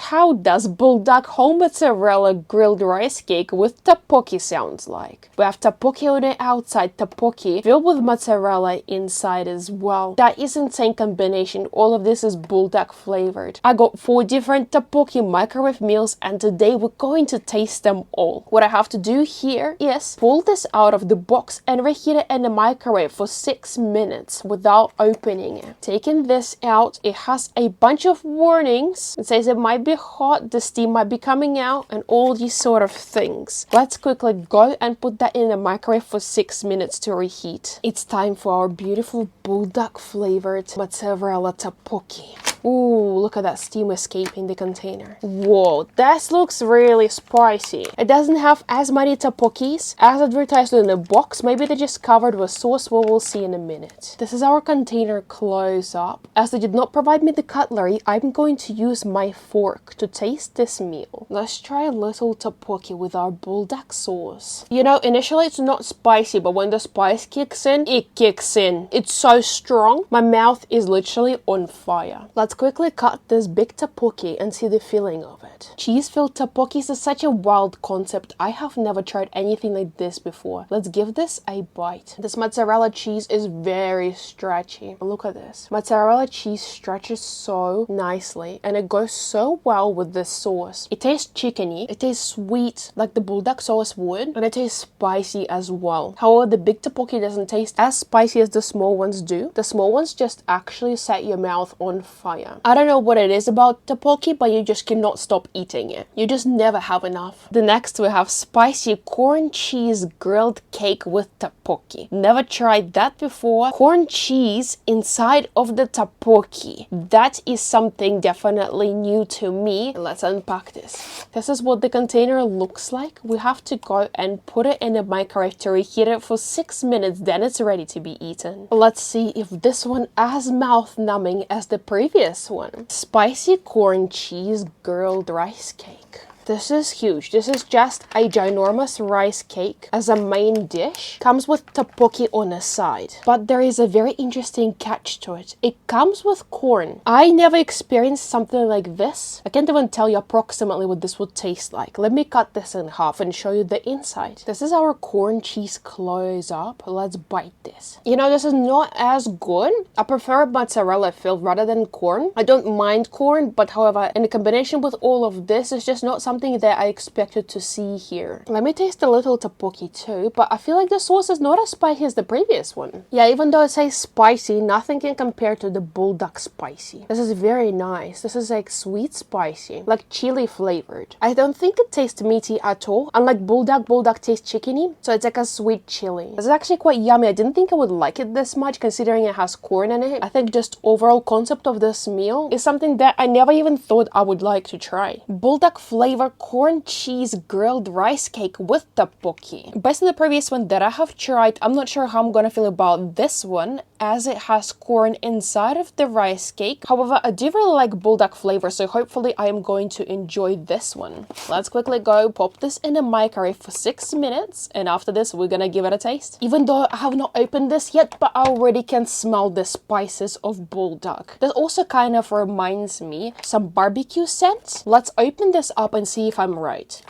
how does buldak home mozzarella grilled rice cake with tteokbokki sounds like. We have tteokbokki on the outside, tteokbokki filled with mozzarella inside as well. That is insane combination. All of this is buldak flavored. I got 4 different tteokbokki microwave meals and today we're going to taste them all. What I have to do here is pull this out of the box and reheat it in the microwave for 6 minutes without opening it. Taking this out, it has a bunch of warnings. It says it might be hot, the steam might be coming out, and all these sort of things. Let's quickly go and put that in the microwave for 6 minutes to reheat. It's time for our beautiful buldak flavored mozzarella tteokbokki. Ooh, look at that steam escaping the container. Whoa, this looks really spicy. It doesn't have as many tteokbokkis as advertised in the box. Maybe they just covered with sauce. We will see in a minute. This is our container close up. As they did not provide me the cutlery, I'm going to use my fork to taste this meal. Let's try a little tteokbokki with our buldak sauce. You know, initially it's not spicy, but when the spice kicks in, it kicks in. It's so strong. My mouth is literally on fire. Let's quickly cut this big tteokbokki and see the feeling of it. Cheese-filled tteokbokkis is such a wild concept. I have never tried anything like this before. Let's give this a bite. This mozzarella cheese is very stretchy. Look at this. Mozzarella cheese stretches so nicely and it goes so well with this sauce. It tastes chickeny, it tastes sweet like the buldak sauce would, and it tastes spicy as well. However, the big tteokbokki doesn't taste as spicy as the small ones do. The small ones just actually set your mouth on fire. I don't know what it is about tteokbokki, but you just cannot stop eating it. You just never have enough. The next we have spicy corn cheese grilled cake with tteokbokki. Never tried that before. Corn cheese inside of the tteokbokki. That is something definitely new to me. Let's unpack this. This is what the container looks like. We have to go and put it in the microwave to reheat it for 6 minutes, then it's ready to be eaten. Let's see if this one as mouth numbing as the previous one. Spicy corn cheese grilled rice cake. This is huge. This is just a ginormous rice cake as a main dish. Comes with tteokbokki on the side. But there is a very interesting catch to it. It comes with corn. I never experienced something like this. I can't even tell you approximately what this would taste like. Let me cut this in half and show you the inside. This is our corn cheese close up. Let's bite this. You know, this is not as good. I prefer mozzarella filled rather than corn. I don't mind corn, but however, in combination with all of this, it's just not something that I expected to see here. Let me taste a little tteokbokki too, but I feel like the sauce is not as spicy as the previous one. Yeah, even though it says spicy, nothing can compare to the buldak spicy. This is very nice. This is like sweet spicy, like chili flavored. I don't think it tastes meaty at all. Unlike buldak tastes chickeny, so it's like a sweet chili. This is actually quite yummy. I didn't think I would like it this much considering it has corn in it. I think just overall concept of this meal is something that I never even thought I would like to try. Buldak flavor corn cheese grilled rice cake with tteokbokki. Based on the previous one that I have tried, I'm not sure how I'm gonna feel about this one as it has corn inside of the rice cake. However, I do really like buldak flavor, so hopefully I am going to enjoy this one. Let's quickly go pop this in the microwave for 6 minutes, and after this we're gonna give it a taste. Even though I have not opened this yet, but I already can smell the spices of buldak. This also kind of reminds me some barbecue scent. Let's open this up and see if I'm right.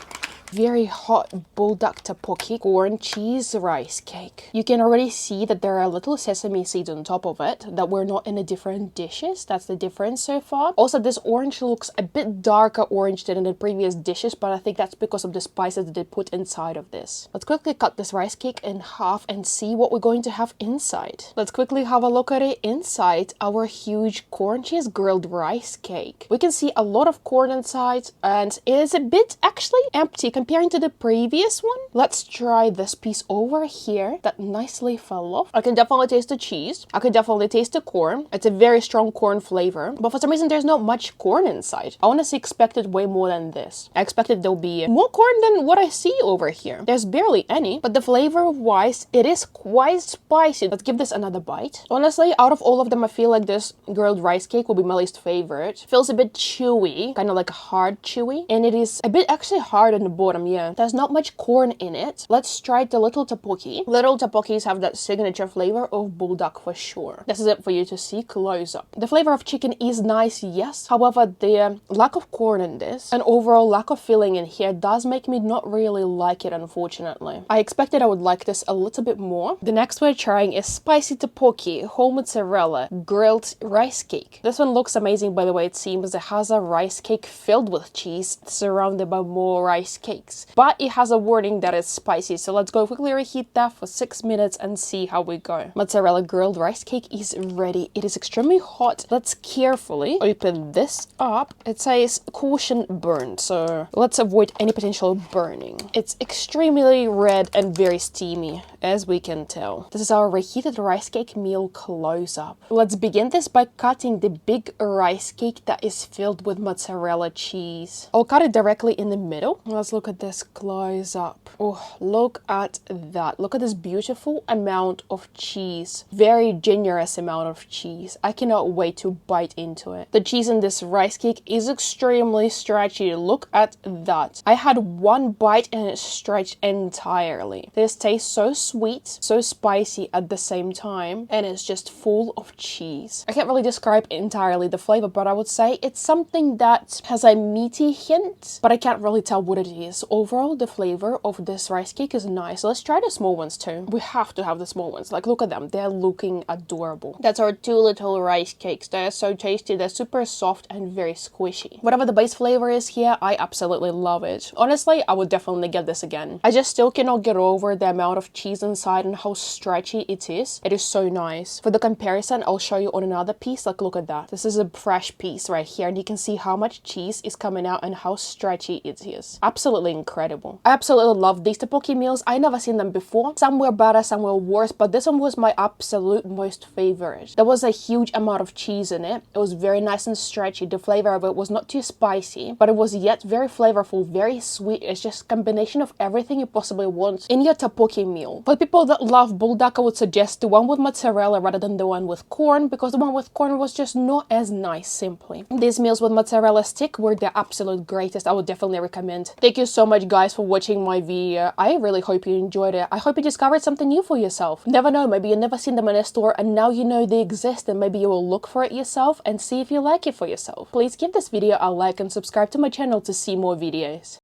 Very hot buldak tteokbokki corn cheese rice cake. You can already see that there are little sesame seeds on top of it that were not in the different dishes. That's the difference so far. Also, this orange looks a bit darker orange than in the previous dishes, but I think that's because of the spices that they put inside of this. Let's quickly cut this rice cake in half and see what we're going to have inside. Let's quickly have a look at it inside our huge corn cheese grilled rice cake. We can see a lot of corn inside and it is a bit actually empty comparing to the previous one. Let's try this piece over here that nicely fell off. I can definitely taste the cheese. I can definitely taste the corn. It's a very strong corn flavor, but for some reason there's not much corn inside. I honestly expected way more than this. I expected there'll be more corn than what I see over here. There's barely any, but the flavor wise, it is quite spicy. Let's give this another bite. Honestly, out of all of them, I feel like this grilled rice cake will be my least favorite. Feels a bit chewy, kind of like hard chewy, and it is a bit actually actually hard on the bottom, yeah. There's not much corn in it. Let's try the little tteokbokki. Little tteokbokkis have that signature flavor of buldak for sure. This is it for you to see close up. The flavor of chicken is nice, yes. However, the lack of corn in this and overall lack of filling in here does make me not really like it, unfortunately. I expected I would like this a little bit more. The next we're trying is spicy tteokbokki, whole mozzarella, grilled rice cake. This one looks amazing, by the way. It seems it has a rice cake filled with cheese surrounded by more rice cakes, but it has a warning that it's spicy, so let's go quickly reheat that for 6 minutes and see how we go. Mozzarella grilled rice cake is ready. It is extremely hot. Let's carefully open this up. It says caution burn, so let's avoid any potential burning. It's extremely red and very steamy, as we can tell. This is our reheated rice cake meal close up. Let's begin this by cutting the big rice cake that is filled with mozzarella cheese. I'll cut it directly in the middle. Let's look at this close up. Oh, look at that. Look at this beautiful amount of cheese. Very generous amount of cheese. I cannot wait to bite into it. The cheese in this rice cake is extremely stretchy. Look at that. I had one bite and it stretched entirely. This tastes so sweet, so spicy at the same time, and it's just full of cheese. I can't really describe entirely the flavor, but I would say it's something that has a meaty hint, but I can't really tell what it is. Overall, the flavor of this rice cake is nice. Let's try the small ones too. We have to have the small ones. Like, look at them. They're looking adorable. That's our two little rice cakes. They're so tasty. They're super soft and very squishy. Whatever the base flavor is here, I absolutely love it. Honestly, I would definitely get this again. I just still cannot get over the amount of cheese inside and how stretchy it is. It is so nice. For the comparison, I'll show you on another piece. Like, look at that. This is a fresh piece right here, and you can see how much cheese is coming out and how stretchy it is. Absolutely incredible. I absolutely love these tteokbokki meals. I never seen them before. Some were better, some were worse, but this one was my absolute most favorite. There was a huge amount of cheese in it. It was very nice and stretchy. The flavor of it was not too spicy, but it was yet very flavorful, very sweet. It's just a combination of everything you possibly want in your tteokbokki meal. For people that love buldak, I would suggest the one with mozzarella rather than the one with corn, because the one with corn was just not as nice, simply. These meals with mozzarella stick were the absolute greatest. I would definitely recommend. Thank you so much, guys, for watching my video. I really hope you enjoyed it. I hope you discovered something new for yourself. Never know, maybe you've never seen them in a store and now you know they exist, and maybe you will look for it yourself and see if you like it for yourself. Please give this video a like and subscribe to my channel to see more videos.